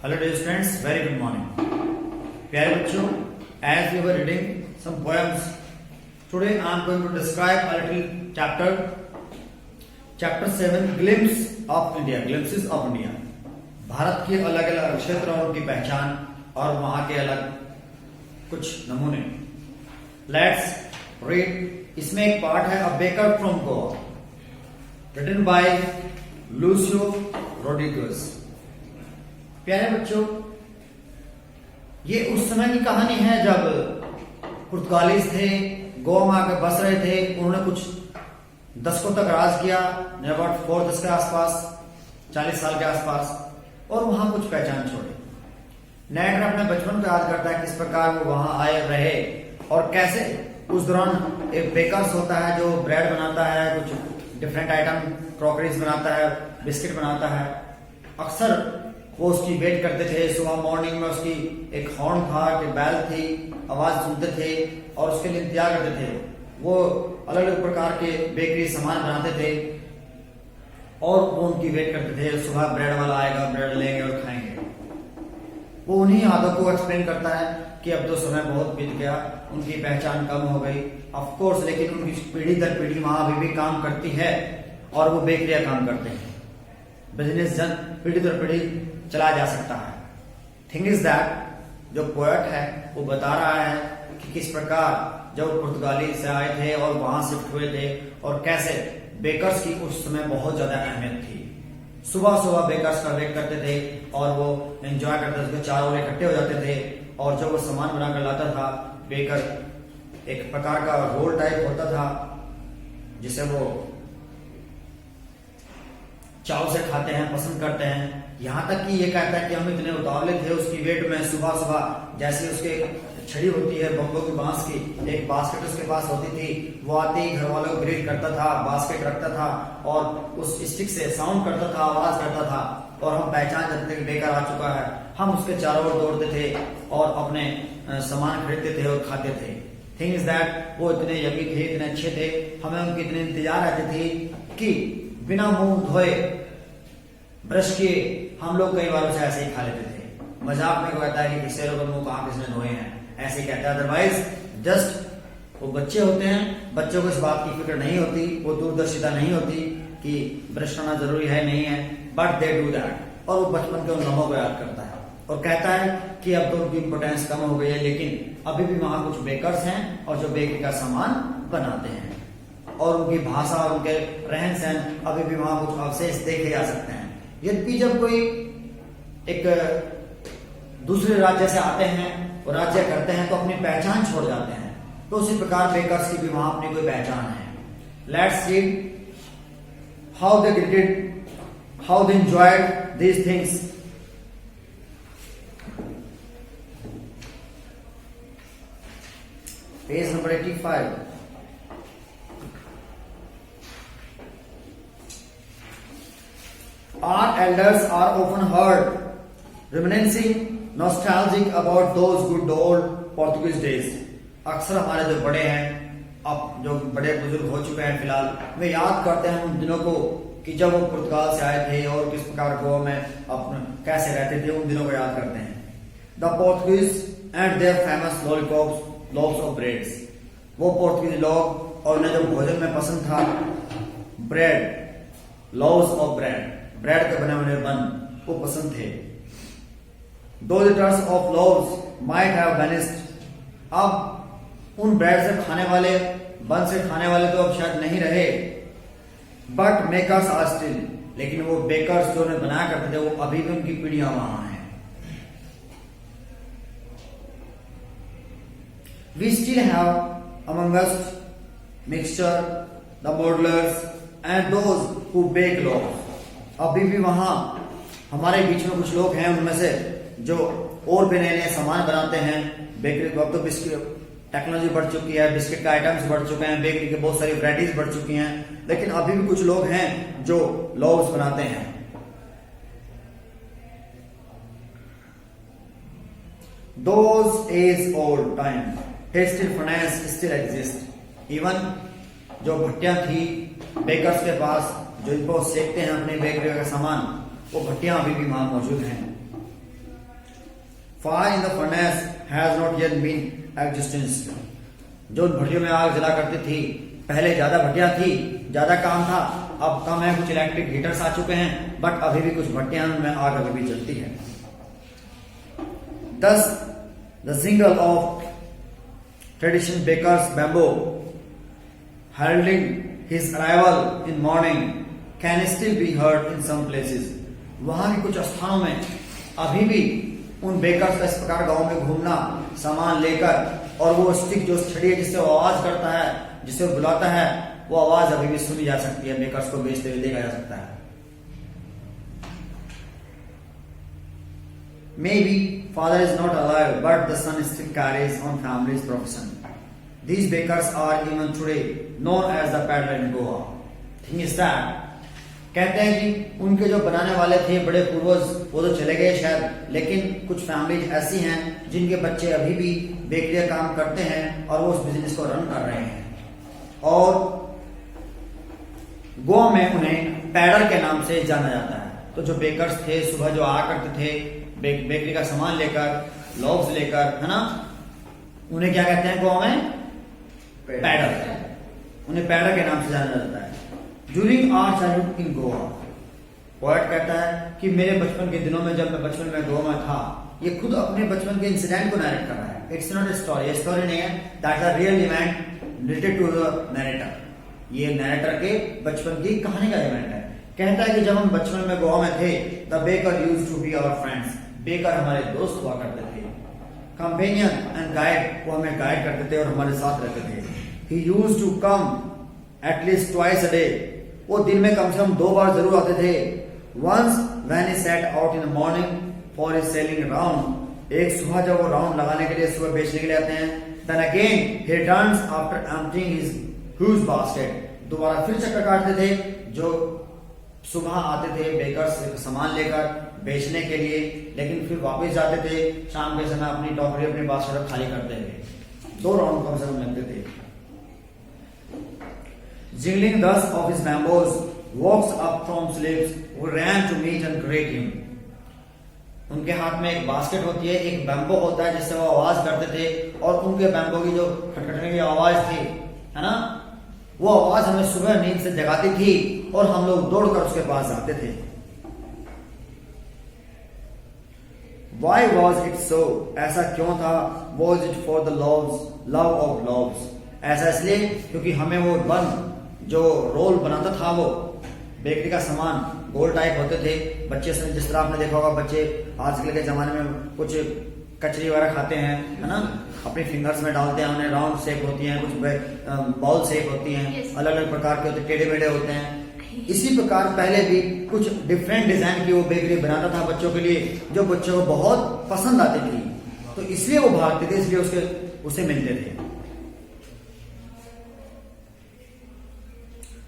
Hello dear students, very good morning. प्यारे बच्चों, as we were reading some poems, today I am going to describe a little chapter 7, Glimpse of India, Glimpses of India. Bharat के अलग अलग क्षेत्रों और उनकी पहचान और वहां के अलग कुछ नमूने. Let's read. इसमें एक पार्ट है A Baker from Goa, written by Lucio Rodriguez. प्यारे बच्चों, ये उस समय की कहानी है जब पुर्तगालीज थे, गोवा में आकर बस रहे थे. उन्होंने कुछ दशकों तक राज किया, अबाउट 4 के आसपास, 40 साल के आसपास, और वहां कुछ पहचान छोड़ी. नैटर अपने बचपन को याद करता है किस प्रकार वो वहां आए रहे और कैसे उस दौरान एक बेकर्स होता है जो ब्रेड बनाता है, कुछ डिफरेंट आइटम क्रॉकरीज बनाता है, बिस्किट बनाता है. अक्सर वो उसकी वेट करते थे. सुबह मॉर्निंग में उसकी एक हॉर्न था कि बैल थी, आवाज सुनते थे और उसके लिए इंतजार करते थे. वो अलग अलग प्रकार के बेकरी सामान बनाते थे और वो उनकी वेट करते थे. सुबह ब्रेड वाला आएगा, ब्रेड लेंगे और खाएंगे. वो उन्हीं यादों को एक्सप्लेन करता है कि अब तो समय बहुत बीत गया, उनकी पहचान कम हो गई. ऑफ कोर्स, लेकिन उनकी पीढ़ी दर पीढ़ी वहां अभी भी काम करती है और वो बेकरिया काम करते हैं. बिजनेस जन पीढ़ी दर पीढ़ी चला जा सकता है. थिंग इज दैट जो पोएट है वो बता रहा है कि किस प्रकार जब पुर्तगाली से आए थे और वहां शिफ्ट हुए थे और कैसे बेकर्स की उस समय बहुत ज्यादा अहमियत थी. सुबह सुबह बेकर्स का वेट करते थे और वो एंजॉय करते थे. चारों इकट्ठे हो जाते थे और जब वो सामान बनाकर लाता था, बेकर एक प्रकार का रोल टाइप होता था जिसे वो चाव से खाते हैं, पसंद करते हैं. यहां तक कि ये कहता है कि हम इतने उतावले थे उसकी वेट में. सुबह सुबह जैसे उसके छड़ी होती है बम्बो की बांस की, एक बास्केट उसके पास होती थी. वो आते ही घर वालों को ग्रीट करता था, बास्केट रखता था और उस स्टिक से साउंड करता था, आवाज करता था और हम पहचान जाते थे कि बेकर आ चुका है. हम उसके चारों ओर दौड़ते थे और अपने सामान खरीदते थे और खाते थे. थिंग इज दैट वो इतने यमी थे, इतने अच्छे थे, हमें उनकी इतने इंतजार रहती थी कि बिना मुंह धोए ब्रश किए हम लोग कई बार उसे ऐसे ही खा लेते थे. मजाक में कहता है कि किसेरों का मुंह कहां किसने धोए हैं, ऐसे कहता है. अदरवाइज जस्ट वो बच्चे होते हैं, बच्चों को इस बात की फिक्र नहीं होती, वो दूरदर्शिता नहीं होती कि ब्रश करना जरूरी है नहीं है, बट दे डू दैट. और वो बचपन के उन लम्हों को याद करता है और कहता है कि अब तो उनकी इंपोर्टेंस कम हो गई है, लेकिन अभी भी वहां कुछ बेकर्स हैं और जो बेकरी का सामान बनाते हैं और उनकी भाषा और उनके रहन सहन अभी भी वहां कुछ अवशेष देखे जा सकते हैं. यद्यपि जब कोई एक दूसरे राज्य से आते हैं और राज्य करते हैं तो अपनी पहचान छोड़ जाते हैं. तो उसी प्रकार बेकर्स की भी वहां अपनी कोई पहचान है. Let's read how they greeted, how they enjoyed these things. Page number 85. Our elders are often heard reminiscing nostalgic about those good old Portuguese days. अक्सर हमारे जो बड़े हैं, अब जो बड़े बुजुर्ग हो चुके हैं फिलहाल, वे याद करते हैं उन दिनों को कि जब वो पुर्तगाल से आए थे और किस प्रकार गोवा में अपने कैसे रहते थे. उन दिनों को याद करते हैं. The Portuguese and their famous lollipops, loaves of breads. वो पुर्तगाली लोग और उन्हें जो भोजन में पसंद था bread, loaves of bread, bread के बने हुए बन वो पसंद थे. Those eaters of loaves might have vanished. अब उन ब्रेड से खाने वाले, बन से खाने वाले तो अब शायद नहीं रहे. But makers are still. लेकिन वो बेकर्स जो उन्हें बनाया करते थे वो अभी भी उनकी पीढ़ियां वहां हैं. We still have among us mixture, the modelers and those who bake loaves. अभी भी वहां हमारे बीच में कुछ लोग हैं उनमें से जो और भी नए नए सामान बनाते हैं. बेकरी अब तो बिस्किट टेक्नोलॉजी बढ़ चुकी है, बिस्किट का आइटम्स बढ़ चुके हैं, बेकरी के बहुत सारी वैरायटीज बढ़ चुकी हैं, लेकिन अभी भी कुछ लोग हैं जो लोव्स बनाते हैं. Those age old time tasted furnace still exist. Even जो भट्टियां थी बेकर्स के पास जो इनको सेकते हैं अपने बेकरी का सामान, वो भट्टियां अभी भी वहां मौजूद हैं. Fire in the furnace has not yet been existence. जो भट्टियों में आग जला करती थी, पहले ज्यादा भट्टियां थी, ज्यादा काम था, अब कम है, कुछ इलेक्ट्रिक हीटर्स आ चुके हैं, बट अभी भी कुछ भट्टियां में आग अभी भी जलती है. Thus, the jingle of traditional baker's bamboo heralding his arrival in morning can still be heard in some places. वहां के कुछ स्थानों में अभी भी उन बेकर्स का इस प्रकार गांव में घूमना, सामान लेकर, और वो स्टिक जो छड़ी है जिससे वो आवाज करता है, जिसे वो बुलाता है, वो आवाज अभी भी सुनी जा सकती है, बेकर्स को बेचते हुए देखा जा सकता है. Maybe father is not alive, but the son still carries on family's profession. These bakers are even today known as the peddler in Goa. Thing is that, कहते हैं कि उनके जो बनाने वाले थे बड़े पूर्वज, वो तो चले गए शायद, लेकिन कुछ फैमिलीज ऐसी हैं जिनके बच्चे अभी भी बेकरी का काम करते हैं और वो उस बिजनेस को रन कर रहे हैं. और गोवा में उन्हें पैडर के नाम से जाना जाता है. तो जो बेकर्स थे, सुबह जो आया करते थे बेकरी का सामान लेकर, लॉग्स लेकर, है ना, उन्हें क्या कहते हैं गोवा में? पैडर. उन्हें पैडर के नाम से जाना जाता है. During our childhood in Goa, poet कहता है कि मेरे बचपन के दिनों में, जब मैं बचपन में गोवा में था, ये खुद अपने बचपन के इंसिडेंट को नरेट कर रहा है. इट्स नॉट ए स्टोरी, ये स्टोरी नहीं है, that's a real event related to the narrator. ये नरेटर के बचपन की कहानी का इवेंट है. कहता है कि जब हम बचपन में गोवा में थे, the baker used to be our friends. Baker हमारे दोस्त हुआ करते थे. कंपेनियन एंड गाइड, वो हमें गाइड करते थे और हमारे साथ रहते थे. He used to come at least twice a day. वो दिन में कम से कम 2 बार जरूर आते थे. Once when he set out in the morning for his selling round. एक सुबह जब वो राउंड लगाने के लिए, सुबह बेचने के लिए आते हैं. Then again he returns after emptying his huge basket. दोबारा फिर चक्कर काटते थे. जो सुबह आते थे बेकर्स सामान लेकर बेचने के लिए, लेकिन फिर वापस जाते थे शाम के समय, अपनी टोकरी, अपनी बास्केट खाली करते थे. 2 राउंड कम से कम लगते थे. Jingling thus of his bamboos, walks up from slaves who ran to meet and greet him. उनके हाथ में एक बास्केट होती है, एक बैम्बो होता है जिससे वो आवाज करते थे, और उनके बैम्बो की जो खटखटने की आवाज थी, है ना, वो आवाज हमें सुबह नींद से जगाती थी और हम लोग दौड़कर उसके पास जाते थे. Why was it so? ऐसा क्यों था? Was it for the love of loves? ऐसा इसलिए क्योंकि हमें वो जो रोल बनाता था, वो बेकरी का सामान गोल टाइप होते थे. बच्चे से जिस तरह आपने देखा होगा, बच्चे आजकल के जमाने में कुछ कचरी वगैरह खाते हैं, है ना, अपनी फिंगर्स में डालते हैं, उन्हें राउंड शेप होती हैं, कुछ बॉल शेप होती हैं, अलग अलग प्रकार के होते, टेढ़े मेढ़े होते हैं. इसी प्रकार पहले भी कुछ डिफरेंट डिजाइन की वो बेकरी बनाता था बच्चों के लिए, जो बच्चों को बहुत पसंद आती थी. तो इसलिए वो भागते थे, इसलिए उसे मिलते थे.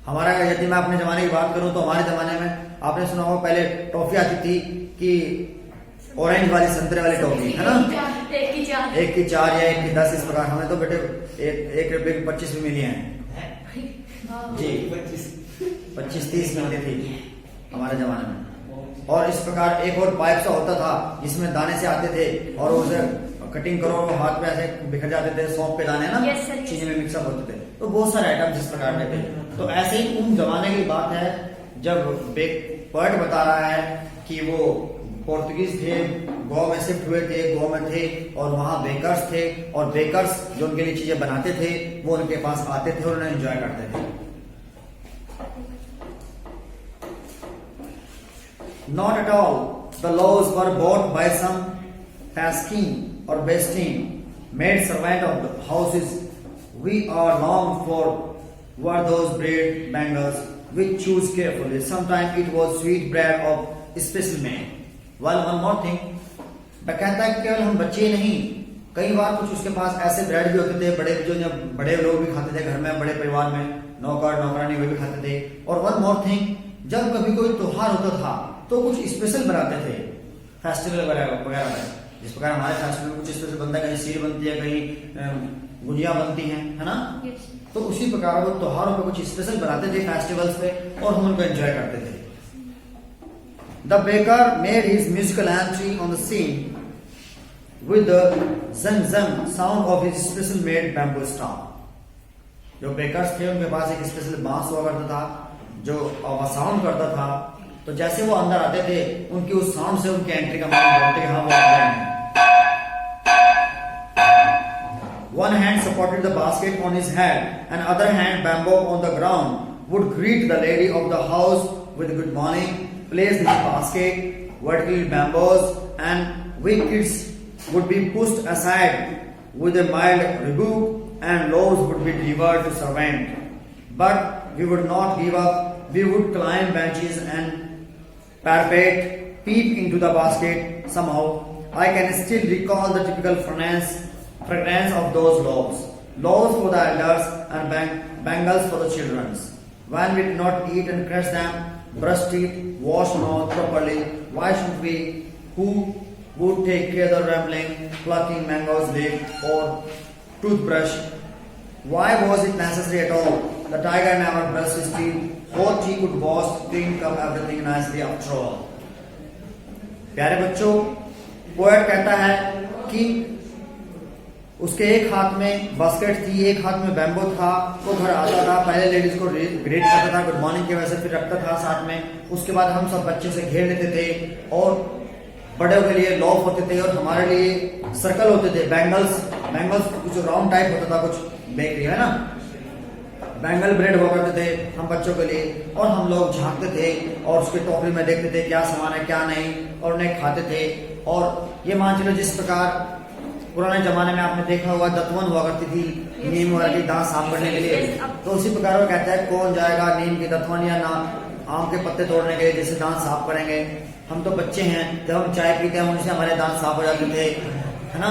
हमारा, यदि मैं अपने जमाने की बात करूं तो हमारे जमाने में आपने सुना होगा, पहले टॉफी आती थी कि ऑरेंज वाली, संतरे वाली टॉफी, है ना, 1 की 4 या 1 की 10, इस प्रकार. हमें तो बेटे 1 रुपए की 25 भी मिली हैं जी. 25-30 मिलती थी हमारे जमाने में. और इस प्रकार एक और पाइप सा होता था जिसमें दाने से आते थे, और उसे कटिंग करो, हाथ पे ऐसे बिखर जाते थे, सौंफ के दाने ना, चीनी में मिक्सअप होते थे. तो बहुत सारे आइटम जिस प्रकार के थे. तो ऐसे ही उन जमाने की बात है जब पोएट बता रहा है कि वो पोर्तुगीज थे, गोवा में शिफ्ट हुए थे, गोवा में थे, और वहां बेकर्स थे, और बेकर्स जो उनके लिए चीजें बनाते थे वो उनके पास आते थे और उन्हें एंजॉय करते थे. Not at all. The laws were bought by some Paskin or Bestin, made servant of the houses. We are longed for were those bread bangers which choose carefully. Sometimes it was sweet bread of special made. Well, one more thing. मैं कहता है कि केवल हम बच्चे नहीं, कई बार कुछ उसके पास ऐसे ब्रेड भी होते थे, बड़े जो बड़े लोग भी खाते थे घर में, बड़े परिवार में, नौकर नौकरानी वे भी खाते थे. और वन मोर थिंग, जब कभी कोई त्योहार होता था तो कुछ स्पेशल बनाते थे, फेस्टिवल वगैरह में. जिस प्रकार हमारे फेस्टिवल में कुछ स्पेशल बनता है, कहीं सीर बनती है, कहीं गुजिया बनती है, है ना. तो उसी प्रकार वो त्योहारों पे कुछ स्पेशल बनाते थे फेस्टिवल्स पे, और हम उनको एंजॉय करते थे. The baker made his musical entry on the scene with the zang zang sound of his special made bamboo staff. जो बेकर्स थे उनके पास एक स्पेशल बांस हुआ करता था जो साउंड करता था, तो जैसे वो अंदर आते थे उनकी उस साउंड से उनकी एंट्री का मालूम पड़ता कि हाँ वो आ रहे हैं। One hand supported the basket on his head and other hand bamboo on the ground would greet the lady of the house with good morning, place his basket vertically bamboos, and we kids would be pushed aside with a mild rebuke and loaves would be delivered to servant. But we would not give up. We would climb benches and parapet, peep into the basket. Somehow I can still recall the typical fragrance of those loaves for the elders and bangles for the children. When we did not eat and crush them, brush teeth, wash mouth properly, why should we? Who would take care of rambling, plucking mangoes leaf or toothbrush? Why was it necessary at all? The tiger never brushed his teeth. Whole he could wash, clean up everything nicely after all. प्यारे बच्चों, poet कहता है कि उसके एक हाथ में basket थी, एक हाथ में बैम्बो था। वो घर आता था, पहले लेडीज को ग्रेट करता था, गुड मॉर्निंग की वजह से, फिर रखता था साथ में। उसके बाद हम सब बच्चे से घेर लेते थे और बड़े के लिए लॉफ होते थे और हमारे लिए सर्कल होते थे, बैंगल्स कुछ राउंड टाइप होता था, कुछ बेकरी है ना, बैंगल ब्रेड हुआ करते थे हम बच्चों के लिए। और हम लोग झांकते थे और उसके टोकरी में देखते थे क्या सामान है क्या नहीं, और उन्हें खाते थे। और ये मान चलो जिस प्रकार पुराने जमाने में आपने देखा हुआ दतवन हुआ करती थी नीम वगैरह की दांत साफ करने के लिए, तो उसी प्रकार वो कहता है कौन जाएगा नीम की दतवन या ना आम के पत्ते तोड़ने के लिए जिससे दांत साफ करेंगे। हम तो बच्चे हैं, जब हम चाय पीते हैं उनसे हमारे दांत साफ हो जाते थे, है ना।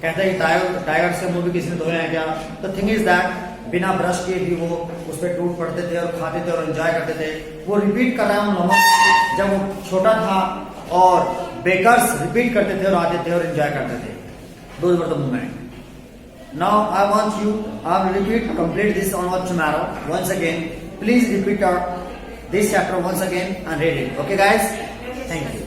कहता है कि टाइगर से मुंह भी किसी ने धोया है क्या? तो थिंग इज दैट बिना ब्रश के भी वो उस पर टूट पड़ते थे और खाते थे और एंजॉय करते थे। वो रिपीट कर रहा है उन लोगों जब वो छोटा था और बेकर्स रिपीट करते थे और आते थे और एंजॉय करते थे। Those were the moment. Now I want you, I will repeat, complete this on tomorrow once again. Please repeat this chapter once again and read it. Okay guys? Thank you.